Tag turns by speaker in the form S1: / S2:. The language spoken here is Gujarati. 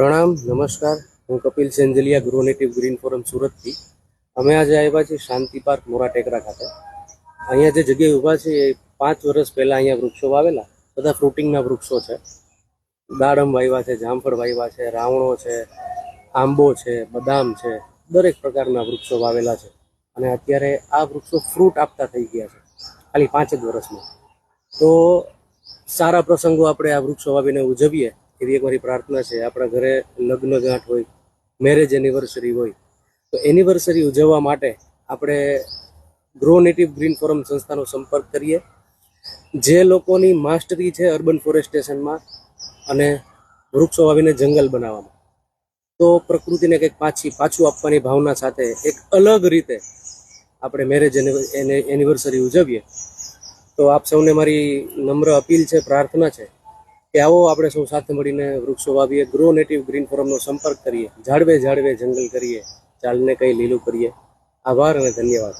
S1: પ્રણામ, નમસ્કાર. હું Kapil Senjaliya, grow native green forum સુરતથી. અમે આજે આવ્યા છીએ શાંતિ પાર્ક મોરા ટેકરા ખાતે. અહીંયા જે જગ્યાએ ઊભા છે એ 5 વર્ષ પહેલાં અહીંયા વૃક્ષો વાવેલા. બધા ફ્રૂટિંગના વૃક્ષો છે. દાડમ વાવ્યા છે, જામફળ વાવ્યા છે, રાવણો છે, આંબો છે, બદામ છે, દરેક પ્રકારના વૃક્ષો વાવેલા છે. અને અત્યારે આ વૃક્ષો ફ્રૂટ આપતા થઈ ગયા છે ખાલી 5 જ વર્ષમાં. તો સારા પ્રસંગો આપણે આ વૃક્ષો વાવીને ઉજવીએ એવી એક મારી પ્રાર્થના છે. આપણા ઘરે લગ્ન ગાંઠ હોય, મેરેજ એનિવર્સરી હોય, તો એનિવર્સરી ઉજવવા માટે આપણે ગ્રો નેટિવ ગ્રીન ફોરમ સંસ્થાનો સંપર્ક કરીએ. જે લોકોની માસ્ટરી છે અર્બન ફોરેસ્ટેશનમાં અને વૃક્ષો વાવીને જંગલ બનાવવામાં, તો પ્રકૃતિને કંઈક પાછું આપવાની ભાવના સાથે એક અલગ રીતે આપણે મેરેજ એનિવર્સરી ઉજવીએ. તો આપ સૌને મારી નમ્ર અપીલ છે, પ્રાર્થના છે કે આવો આપણે સૌ સાથે મળીને વૃક્ષો વાવીએ, ગ્રો નેટિવ ગ્રીન ફોરમનો સંપર્ક કરીએ, ઝાડવે ઝાડવે જંગલ કરીએ, ચાલને કંઈ લીલું કરીએ. આભાર અને ધન્યવાદ.